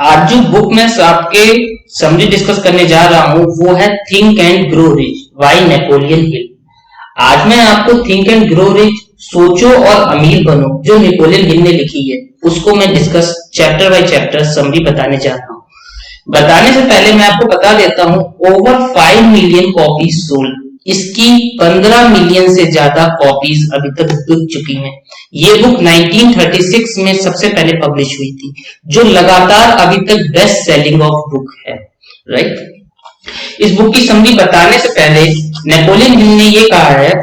आज जो बुक मैं आपके समरी डिस्कस करने जा रहा हूं वो है think and grow rich by Napoleon Hill. आज मैं आपको थिंक एंड ग्रो रिच सोचो और अमीर बनो जो नेपोलियन हिल ने लिखी है उसको मैं discuss chapter by chapter summary बताने जा रहा हूं। बताने से पहले मैं आपको बता देता हूं ओवर 5 मिलियन कॉपीज सोल्ड, इसकी 15 मिलियन से ज्यादा कॉपीज अभी तक बिक चुकी हैं। ये बुक 1936 में सबसे पहले पब्लिश हुई थी, जो लगातार अभी तक बेस्ट सेलिंग ऑफ बुक है, राइट। इस बुक की समरी बताने से पहले नेपोलियन हिल ने ये कहा है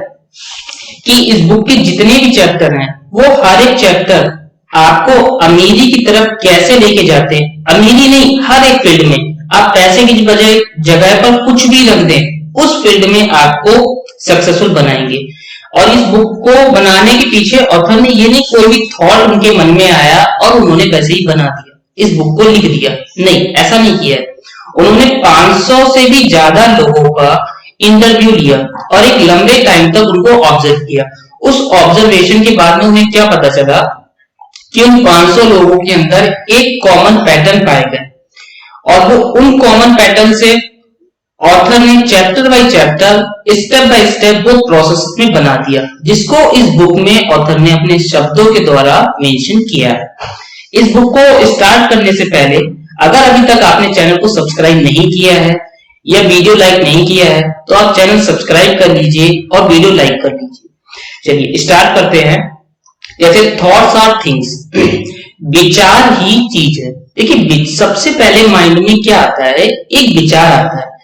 कि इस बुक के जितने भी चैप्टर हैं वो हर एक चैप्टर आपको अमीरी की तरफ कैसे लेके जाते हैं। अमीरी नहीं, हर एक फील्ड में आप पैसे की बजाय जगह पर कुछ भी रख दें, उस फील्ड में आपको सक्सेसफुल बनाएंगे। और इस बुक को बनाने के पीछे ऑथर ने ये नहीं कोई भी थॉट उनके मन में आया और उन्होंने वैसे ही बना दिया, इस बुक को लिख दिया, नहीं, ऐसा नहीं किया। उन्होंने 500 से भी ज्यादा लोगों का इंटरव्यू लिया और एक लंबे टाइम तक उनको ऑब्जर्व किया। उस ऑब्जर्वेशन के बाद में उन्हें क्या पता चला कि उन 500 लोगों के अंदर एक कॉमन पैटर्न पाए गए और वो उन कॉमन पैटर्न से ऑथर ने chapter by chapter step by step वो प्रोसेस में बना दिया, जिसको इस बुक में ऑथर ने अपने शब्दों के द्वारा मेंशन किया है। इस बुक को स्टार्ट करने से पहले अगर अभी तक आपने चैनल को सब्सक्राइब नहीं किया है या वीडियो लाइक नहीं किया है तो आप चैनल सब्सक्राइब कर लीजिए और वीडियो लाइक कर लीजिए। चलिए स्टार्ट करते हैं। जैसे थॉट्स आर थिंग्स, विचार ही चीज है। देखिए सबसे पहले माइंड में क्या आता है, एक विचार आता है।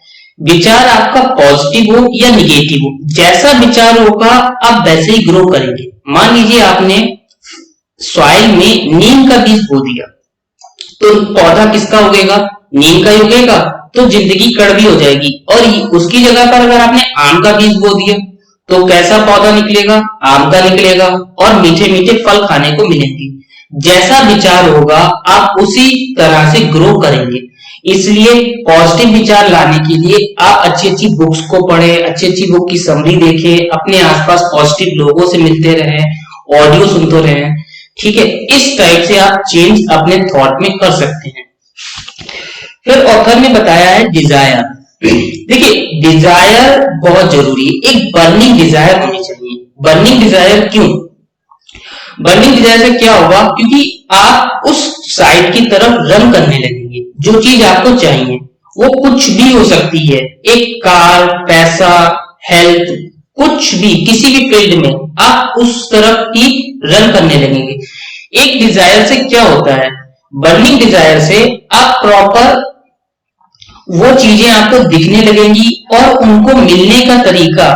विचार आपका पॉजिटिव हो या निगेटिव हो, जैसा विचार होगा आप वैसे ही ग्रो करेंगे। मान लीजिए आपने सॉइल में नीम का बीज बो दिया तो पौधा किसका उगेगा, नीम का ही उगेगा, तो जिंदगी कड़वी हो जाएगी। और उसकी जगह पर अगर आपने आम का बीज बो दिया तो कैसा पौधा निकलेगा, आम का निकलेगा और मीठे मीठे फल खाने को मिलेंगे। जैसा विचार होगा आप उसी तरह से ग्रो करेंगे। इसलिए पॉजिटिव विचार लाने के लिए आप अच्छी अच्छी बुक्स को पढ़ें, अच्छी अच्छी बुक की समरी देखें, अपने आसपास पॉजिटिव लोगों से मिलते रहें, ऑडियो सुनते रहें, ठीक है। इस टाइप से आप चेंज अपने थॉट में कर सकते हैं। फिर ऑथर ने बताया है डिजायर। देखिए डिजायर बहुत जरूरी है, एक बर्निंग डिजायर होनी चाहिए। बर्निंग डिजायर क्यों? बर्निंग डिजायर से क्या होगा, क्योंकि आप उस साइड की तरफ रन करने लगेंगे। जो चीज आपको चाहिए वो कुछ भी हो सकती है, एक कार, पैसा, हेल्थ, कुछ भी, किसी भी फील्ड में आप उस तरफ ही रन करने लगेंगे। एक डिजायर से क्या होता है, बर्निंग डिजायर से आप प्रॉपर वो चीजें आपको दिखने लगेंगी और उनको मिलने का तरीका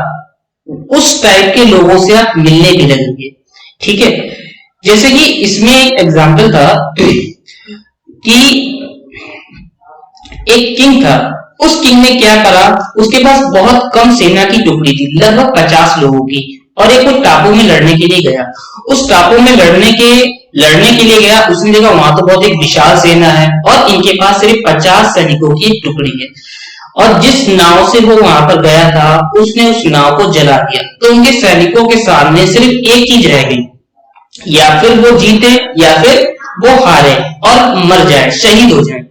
उस टाइप के लोगों से आप मिलने भी लगेंगे, ठीक है। जैसे कि इसमें एक एग्जाम्पल था कि एक किंग था, उस किंग ने क्या करा, उसके पास बहुत कम सेना की टुकड़ी थी, लगभग 50 लोगों की, और एक वो टापू में लड़ने के लिए गया। उस टापू में लड़ने के लिए गया, उसने देखा वहां तो बहुत एक विशाल सेना है और इनके पास सिर्फ 50 सैनिकों की एक टुकड़ी है। और जिस नाव से वो वहां पर गया था उसने उस नाव को जला दिया। तो उनके सैनिकों के सामने सिर्फ एक चीज रह गई, या फिर वो जीते या फिर वो हारे और मर जाए, शहीद हो जाए।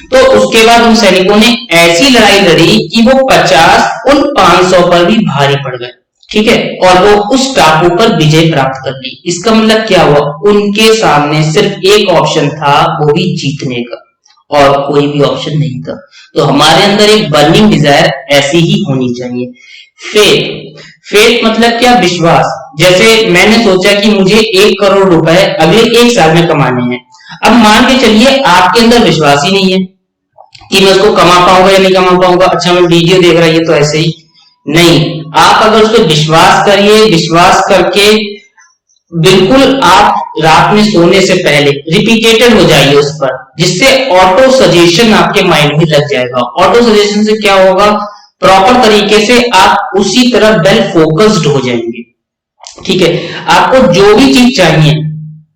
तो उसके बाद उन सैनिकों ने ऐसी लड़ाई लड़ी कि वो 50 उन 500 पर भी भारी पड़ गए, ठीक है, और वो उस टापू पर विजय प्राप्त कर ली। इसका मतलब क्या हुआ, उनके सामने सिर्फ एक ऑप्शन था, वो भी जीतने का, और कोई भी ऑप्शन नहीं था। तो हमारे अंदर एक बर्निंग डिजायर ऐसी ही होनी चाहिए। फेथ मतलब क्या, विश्वास। जैसे मैंने सोचा कि मुझे 1 करोड़ रुपए अगले 1 साल में कमाने हैं। अब मान के चलिए आपके अंदर विश्वास ही नहीं है कि मैं उसको कमा पाऊंगा या नहीं कमा पाऊंगा। अच्छा मैं वीडियो देख रहा है तो ऐसे ही नहीं, आप अगर उस पर विश्वास करिए, विश्वास करके बिल्कुल आप रात में सोने से पहले रिपीटेटेड हो जाइए उस पर, जिससे ऑटो सजेशन आपके माइंड में लग जाएगा। ऑटो सजेशन से क्या होगा, प्रॉपर तरीके से आप उसी तरह वेल फोकस्ड हो जाएंगे, ठीक है। आपको जो भी चीज चाहिए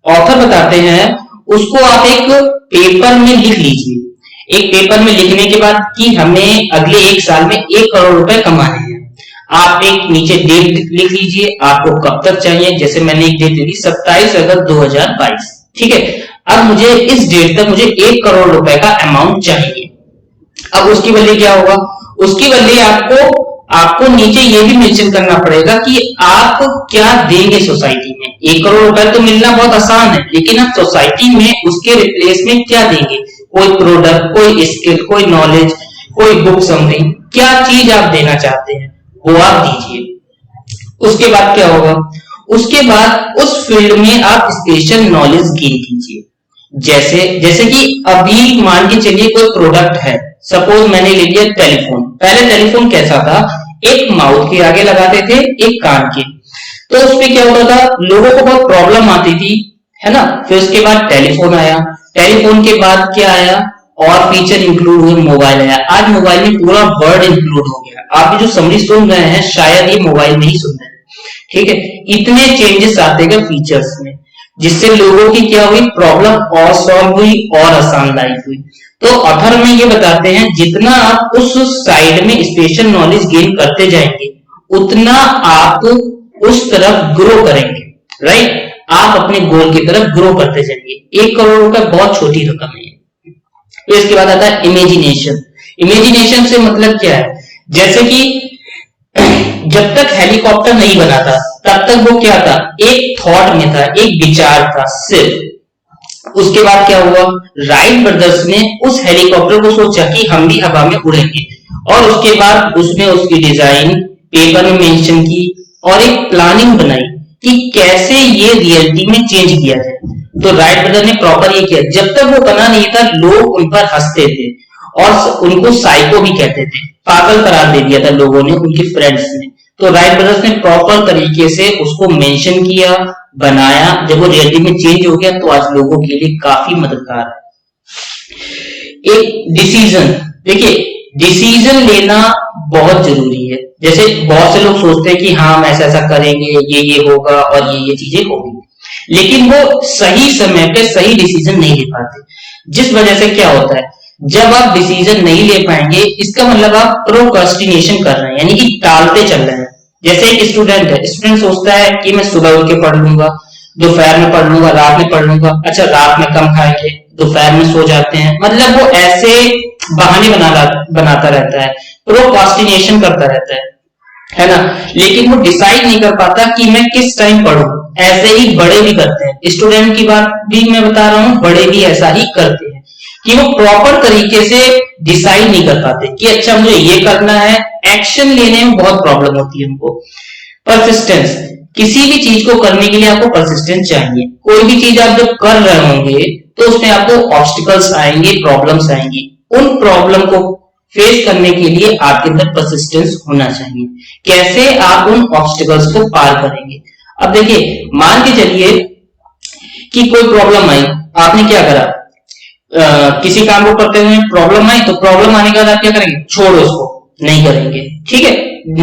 ऑथर बताते हैं उसको आप एक पेपर में लिख लीजिए। एक पेपर में लिखने के बाद कि हमें अगले 1 साल में 1 करोड़ रुपए कमाने हैं, आप एक नीचे डेट लिख लीजिए, आपको कब तक चाहिए। जैसे मैंने एक डेट लिखी 27 अगस्त 2022, ठीक है। अब मुझे इस डेट तक मुझे 1 करोड़ रुपए का अमाउंट चाहिए। अब उसकी बदले क्या होगा, उसकी बदले आपको नीचे ये भी मेंशन करना पड़ेगा कि आप क्या देंगे सोसाइटी में। 1 करोड़ रुपए तो मिलना बहुत आसान है, लेकिन आप सोसाइटी में उसके रिप्लेस में क्या देंगे, कोई प्रोडक्ट, कोई स्किल, कोई नॉलेज, कोई बुक समरी, क्या चीज आप देना चाहते हैं वो आप दीजिए। उसके बाद क्या होगा, उसके बाद उस फील्ड में आप स्पेशल नॉलेज गेन कीजिए। जैसे कि अभी मान के चलिए कोई प्रोडक्ट है, सपोज मैंने ले लिया टेलीफोन। पहले टेलीफोन कैसा था, एक माउथ के आगे लगाते थे, एक कान के, तो उसमें क्या होता था, लोगों को बहुत प्रॉब्लम आती थी, है ना। फिर उसके बाद टेलीफोन आया, टेलीफोन के बाद क्या आया, और फीचर इंक्लूड हुए, मोबाइल आया। आज मोबाइल में पूरा वर्ड इंक्लूड हो गया। आप जो समरी सुन रहे हैं शायद ये मोबाइल में ही सुन रहे हैं, ठीक है। इतने चेंजेस आते गए फीचर्स में, जिससे लोगों की क्या हुई, प्रॉब्लम और सॉल्व हुई और आसान लाइफ हुई। तो ऑथर में ये बताते हैं जितना आप उस साइड में स्पेशल नॉलेज गेन करते जाएंगे उतना आप उस तरफ ग्रो करेंगे, राइट। आप अपने गोल की तरफ ग्रो करते जाएंगे। 1 करोड़ रुपए बहुत छोटी रकम है। तो इसके बाद आता है इमेजिनेशन। इमेजिनेशन से मतलब क्या है, जैसे कि जब तक हेलीकॉप्टर नहीं बना था तब तक वो क्या था, एक थॉट में था, एक विचार था सिर्फ। उसके बाद क्या हुआ, राइट ब्रदर्स ने उस हेलीकॉप्टर को सोचा कि हम भी हवा में उड़ेंगे, और उसके बाद उसने उसकी डिजाइन पेपर में मेंशन की और एक प्लानिंग बनाई कि कैसे ये रियलिटी में चेंज किया जाए। तो राइट ब्रदर ने प्रॉपर ये किया। जब तक वो बना नहीं था लोग उन पर हंसते थे और उनको साइको भी कहते थे, पागल करार दे दिया था लोगों ने, उनके फ्रेंड्स ने। तो राइट ब्रदर्स ने प्रॉपर तरीके से उसको मेंशन किया, बनाया। जब वो रियलिटी में चेंज हो गया तो आज लोगों के लिए काफी मददगार है। एक डिसीजन, देखिए डिसीजन लेना बहुत जरूरी है। जैसे बहुत से लोग सोचते हैं कि हाँ हम ऐसा ऐसा करेंगे, ये होगा और ये चीजें होगी, लेकिन वो सही समय पे सही डिसीजन नहीं ले पाते। जिस वजह से क्या होता है, जब आप डिसीजन नहीं ले पाएंगे इसका मतलब आप प्रोक्रास्टिनेशन कर रहे हैं, यानी कि टालते चल रहे हैं। जैसे एक स्टूडेंट है, स्टूडेंट सोचता है कि मैं सुबह उठ के पढ़ लूंगा, दोपहर में पढ़ लूंगा, रात में पढ़ लूंगा। अच्छा रात में कम खाएंगे, दोपहर में सो जाते हैं, मतलब वो ऐसे बहाने बनाता रहता है, प्रोक्रास्टिनेशन करता रहता है ना। लेकिन वो डिसाइड नहीं कर पाता कि मैं किस टाइम पढ़ूं। ऐसे ही बड़े भी करते हैं, स्टूडेंट की बात भी मैं बता रहा हूं, बड़े भी ऐसा ही करते हैं कि वो प्रॉपर तरीके से डिसाइड नहीं कर पाते कि अच्छा मुझे ये करना है। एक्शन लेने में बहुत प्रॉब्लम होती है उनको। परसिस्टेंस, किसी भी चीज को करने के लिए आपको परसिस्टेंस चाहिए। कोई भी चीज आप जब कर रहे होंगे तो उसमें आपको ऑब्स्टिकल्स आएंगे, प्रॉब्लम्स आएंगी। उन प्रॉब्लम को फेस करने के लिए आपके अंदर परसिस्टेंस होना चाहिए। कैसे आप उन ऑब्स्टिकल्स को पार करेंगे। अब देखिए मान के चलिए कि कोई प्रॉब्लम आई, आपने क्या करा, किसी काम को करते हुए प्रॉब्लम आई, तो प्रॉब्लम आने के बाद आप क्या करेंगे, छोड़ो उसको, नहीं करेंगे, ठीक है,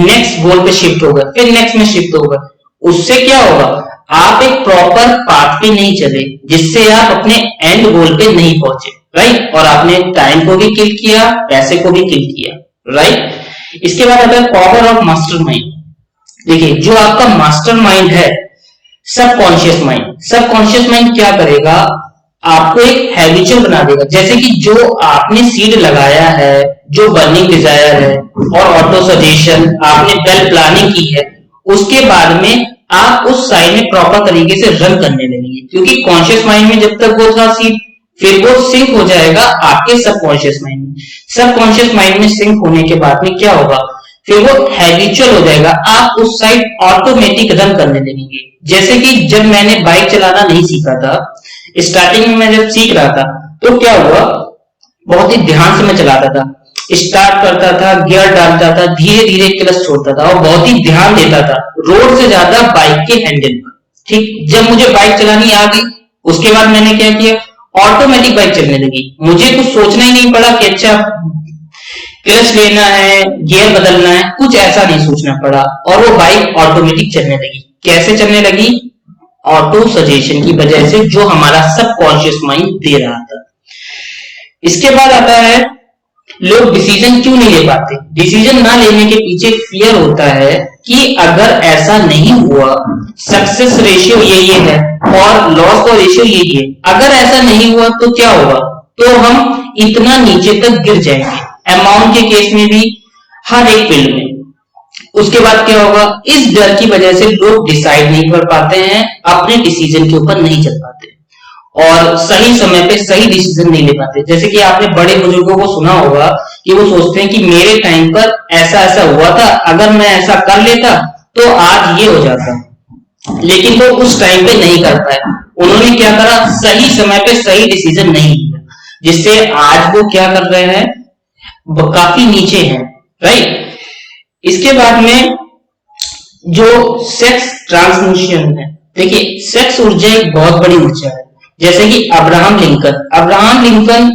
नेक्स्ट गोल पे शिफ्ट होगा, फिर नेक्स्ट में शिफ्ट होगा। उससे क्या होगा, आप एक प्रॉपर पाथ पे नहीं चले, जिससे आप अपने एंड गोल पे नहीं पहुंचे, राइट। और आपने टाइम को भी किल किया, पैसे को भी किल किया, राइट। इसके बाद आता है पावर ऑफ मास्टरमाइंड। देखिए जो आपका मास्टरमाइंड है, सबकॉन्शियस माइंड, सबकॉन्शियस माइंड क्या करेगा, आपको एक हैबिचुअल बना देगा। जैसे कि जो आपने सीड लगाया है, जो बर्निंग डिजायर है और ऑटो सजेशन, आपने वेल प्लानिंग की है, उसके बाद में आप उस साइड में प्रॉपर तरीके से रन करने लगेंगे। क्योंकि कॉन्शियस माइंड में जब तक वो था सीड, फिर वो सिंक हो जाएगा आपके सबकॉन्शियस माइंड में। सबकॉन्शियस माइंड में सिंक होने के बाद में क्या होगा, फिर वो हैबिचुअल हो जाएगा, आप उस साइड ऑटोमेटिक रन करने लगेंगे। जैसे कि जब मैंने बाइक चलाना नहीं सीखा था, स्टार्टिंग में मैं जब सीख रहा था तो क्या हुआ, बहुत ही ध्यान से मैं चलाता था, स्टार्ट करता था, गियर डालता था, धीरे धीरे क्लच छोड़ता था और बहुत ही ध्यान देता था, रोड से ज्यादा बाइक के हैंडल पर, ठीक। जब मुझे बाइक चलानी आ गई उसके बाद मैंने क्या किया, ऑटोमेटिक बाइक चलने लगी। मुझे कुछ सोचना ही नहीं पड़ा कि अच्छा क्लच लेना है, गियर बदलना है, कुछ ऐसा नहीं सोचना पड़ा और वो बाइक ऑटोमेटिक चलने लगी। कैसे चलने लगी, ऑटो सजेशन की वजह से, जो हमारा सबकॉन्शियस माइंड दे रहा था। इसके बाद आता है लोग डिसीजन क्यों नहीं ले पाते। डिसीजन ना लेने के पीछे फियर होता है कि अगर ऐसा नहीं हुआ, सक्सेस रेशियो ये है और लॉस का रेशियो ये है, अगर ऐसा नहीं हुआ तो क्या होगा, तो हम इतना नीचे तक गिर जाएंगे, अमाउंट के केस में भी, हर एक फील्ड में। उसके बाद क्या होगा, इस डर की वजह से लोग डिसाइड नहीं कर पाते हैं, अपने डिसीजन के ऊपर नहीं चल पाते और सही समय पे सही डिसीजन नहीं ले पाते। जैसे कि आपने बड़े बुजुर्गों को सुना होगा कि वो सोचते हैं कि मेरे टाइम पर ऐसा ऐसा हुआ था, अगर मैं ऐसा कर लेता तो आज ये हो जाता, लेकिन वो उस टाइम पे नहीं कर पाए। उन्होंने क्या करा, सही समय पे सही डिसीजन नहीं लिया, जिससे आज वो क्या कर रहे हैं, काफी नीचे हैं, राइट। इसके बाद में जो सेक्स ट्रांसमिशन है, देखिए सेक्स ऊर्जा एक बहुत बड़ी ऊर्जा है। जैसे कि अब्राहम लिंकन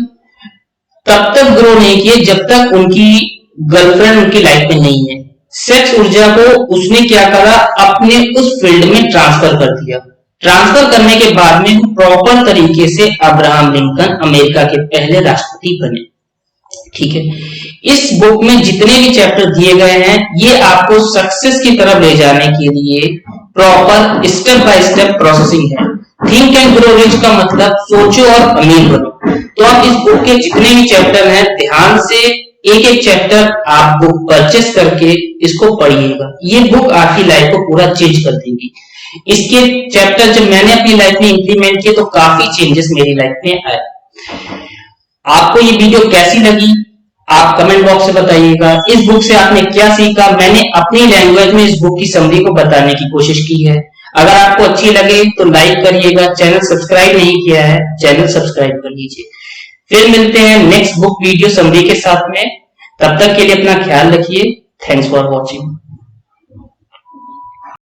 तब तक ग्रो नहीं किए जब तक उनकी गर्लफ्रेंड उनकी लाइफ में नहीं है। सेक्स ऊर्जा को उसने क्या करा, अपने उस फील्ड में ट्रांसफर कर दिया। ट्रांसफर करने के बाद में प्रॉपर तरीके से अब्राहम लिंकन अमेरिका के पहले राष्ट्रपति बने, ठीक है। इस बुक में जितने भी चैप्टर दिए गए हैं, ये आपको सक्सेस की तरफ ले जाने के लिए proper step by step processing है। थिंक एंड ग्रो रिच का मतलब सोचो और अमीर बनो। तो आप इस बुक के जितने भी चैप्टर हैं, ध्यान से एक एक चैप्टर आप बुक परचेस करके इसको पढ़िएगा। ये बुक आपकी लाइफ को पूरा चेंज कर देगी। इसके चैप्टर जब मैंने अपनी लाइफ में इंप्लीमेंट किए तो काफी चेंजेस मेरी लाइफ में आए। आपको ये वीडियो कैसी लगी आप कमेंट बॉक्स से बताइएगा। इस बुक से आपने क्या सीखा, मैंने अपनी लैंग्वेज में इस बुक की समरी को बताने की कोशिश की है। अगर आपको अच्छी लगे तो लाइक करिएगा, चैनल सब्सक्राइब नहीं किया है चैनल सब्सक्राइब कर लीजिए। फिर मिलते हैं नेक्स्ट बुक वीडियो समरी के साथ में, तब तक के लिए अपना ख्याल रखिए। Thanks for watching.